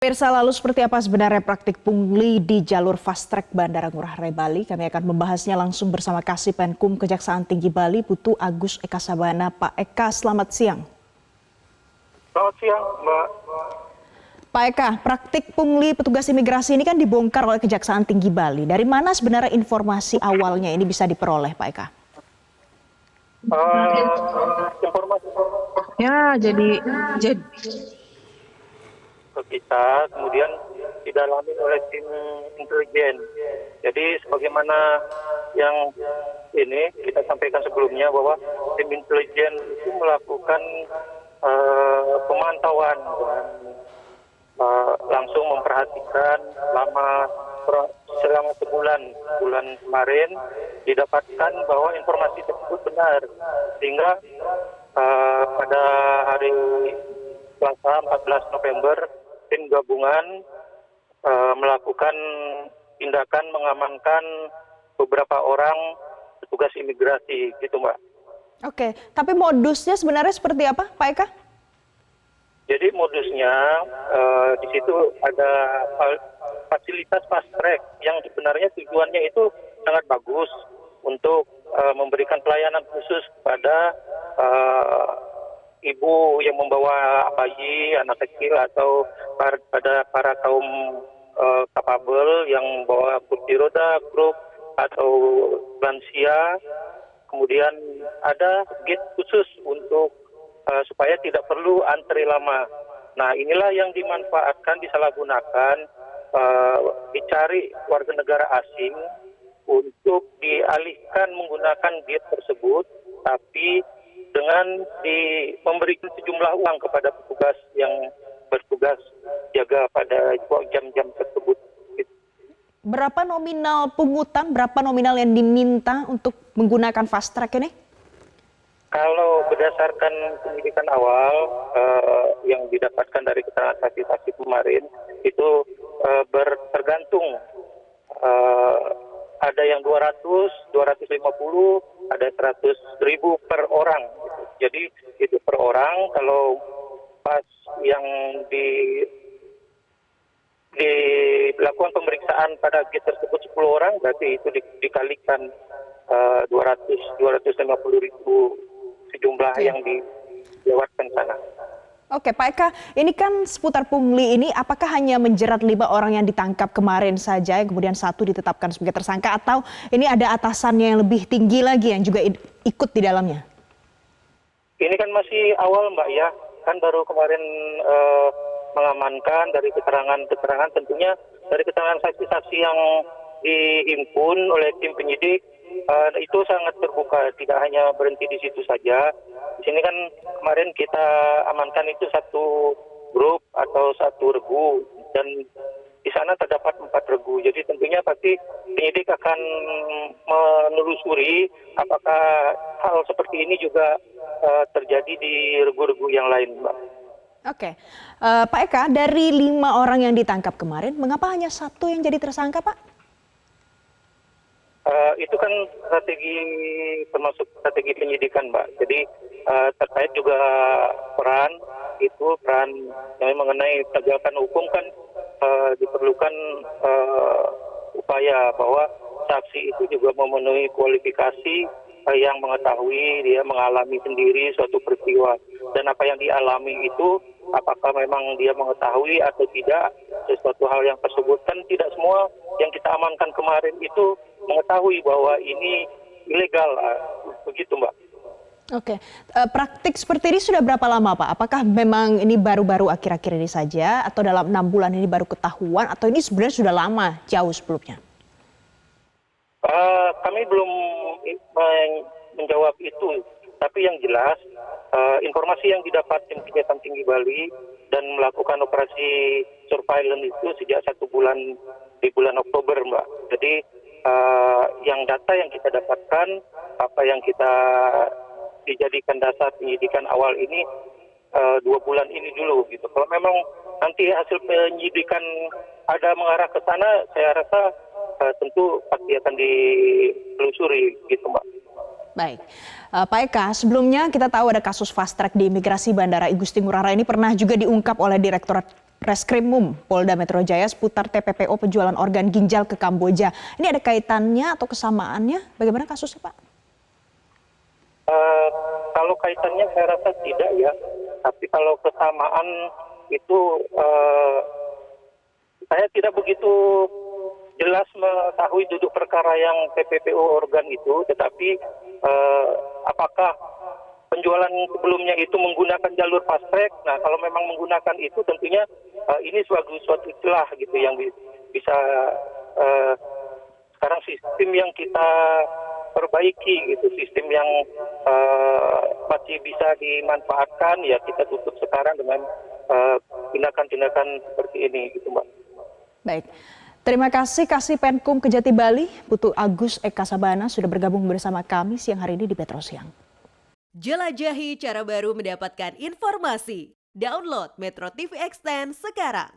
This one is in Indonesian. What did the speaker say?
Pemirsa, lalu seperti apa sebenarnya praktik pungli di jalur fast track Bandara Ngurah Rai Bali? Kami akan membahasnya langsung bersama Kasipenkum Kejaksaan Tinggi Bali, Putu Agus Eka Sabana. Pak Eka, selamat siang. Selamat siang, Mbak. Pak Eka, praktik pungli petugas imigrasi ini kan dibongkar oleh Kejaksaan Tinggi Bali. Dari mana sebenarnya informasi awalnya ini bisa diperoleh, Pak Eka? Informasi jadi ke kita kemudian didalami oleh tim intelijen. Jadi sebagaimana yang ini kita sampaikan sebelumnya bahwa tim intelijen itu melakukan pemantauan dan langsung memperhatikan selama bulan kemarin didapatkan bahwa informasi tersebut benar, sehingga pada hari Selasa 14 November tim gabungan melakukan tindakan mengamankan beberapa orang petugas imigrasi, gitu Mbak. Oke, tapi modusnya sebenarnya seperti apa, Pak Eka? Jadi modusnya di situ ada fasilitas fast track yang sebenarnya tujuannya itu sangat bagus untuk memberikan pelayanan khusus kepada ibu yang membawa bayi, anak kecil, atau pada para kaum kapabel yang membawa kursi roda, kruk, atau lansia. Kemudian ada gate khusus untuk supaya tidak perlu antri lama. Nah, inilah yang dimanfaatkan, disalahgunakan, dicari warga negara asing untuk dialihkan menggunakan gate tersebut, tapi dengan memberikan sejumlah uang kepada petugas yang bertugas jaga pada jam-jam tersebut. Berapa nominal pungutan, berapa nominal yang diminta untuk menggunakan fast track ini? Kalau berdasarkan penyidikan awal yang didapatkan dari keterangan saksi-saksi kemarin, itu tergantung, ada yang 200, 250, ada 100.000 per orang. Jadi itu per orang. Kalau pas yang dilakukan pemeriksaan pada gate tersebut 10 orang, berarti itu dikalikan 250.000 sejumlah yang dilewatkan sana. Oke, Pak Eka, ini kan seputar pungli ini, apakah hanya menjerat 5 orang yang ditangkap kemarin saja, kemudian 1 ditetapkan sebagai tersangka, atau ini ada atasannya yang lebih tinggi lagi yang juga ikut di dalamnya? Ini kan masih awal, Mbak, ya. Kan baru kemarin mengamankan dari keterangan-keterangan, tentunya dari keterangan saksi-saksi yang dihimpun oleh tim penyidik, itu sangat terbuka, tidak hanya berhenti di situ saja. Di sini kan kemarin kita amankan itu 1 grup atau 1 regu, dan di sana terdapat 4 regu. Jadi tentunya pasti penyidik akan menelusuri apakah hal seperti ini juga terjadi di regu-regu yang lain, Mbak. Oke, Pak Eka, dari 5 orang yang ditangkap kemarin, mengapa hanya 1 yang jadi tersangka, Pak? Itu kan termasuk strategi penyidikan, Mbak. Jadi terkait juga peran yang mengenai penegakan hukum kan diperlukan upaya bahwa saksi itu juga memenuhi kualifikasi yang mengetahui dia mengalami sendiri suatu peristiwa, dan apa yang dialami itu apakah memang dia mengetahui atau tidak sesuatu hal yang tersebut. Kan tidak semua yang kita amankan kemarin itu mengetahui bahwa ini ilegal, begitu Mbak. Oke, praktik seperti ini sudah berapa lama Pak? Apakah memang ini baru-baru akhir-akhir ini saja, atau dalam 6 bulan ini baru ketahuan, atau ini sebenarnya sudah lama, jauh sebelumnya? Kami belum menjawab itu, tapi yang jelas informasi yang didapat tim Kejaksaan Tinggi Bali dan melakukan operasi surveillance itu sejak 1 bulan di bulan Oktober, Mbak. Jadi yang data yang kita dapatkan, apa yang kita dijadikan dasar penyidikan awal ini 2 bulan ini dulu, gitu. Kalau memang nanti hasil penyidikan ada mengarah ke sana, saya rasa tentu pasti akan ditelusuri, gitu Mbak. Baik, Pak Eka, sebelumnya kita tahu ada kasus fast track di imigrasi Bandara Igusti Ngurah Rai ini pernah juga diungkap oleh Direktorat Reskrimum Polda Metro Jaya seputar TPPO penjualan organ ginjal ke Kamboja. Ini ada kaitannya atau kesamaannya? Bagaimana kasusnya, Pak? Kalau kaitannya saya rasa tidak ya. Tapi kalau kesamaan itu saya tidak begitu jelas mengetahui duduk perkara yang TPPO organ itu. Tetapi apakah penjualan sebelumnya itu menggunakan jalur fast track? Nah, kalau memang menggunakan itu tentunya ini suatu celah gitu yang bisa sekarang sistem yang kita perbaiki gitu, sistem yang masih bisa dimanfaatkan ya kita tutup sekarang dengan tindakan-tindakan seperti ini gitu, Mbak. Baik. Terima kasih Kasih Penkum Kejati Bali, Putu Agus Eka Sabana sudah bergabung bersama kami siang hari ini di Metro Siang. Jelajahi cara baru mendapatkan informasi. Download Metro TV Extend sekarang.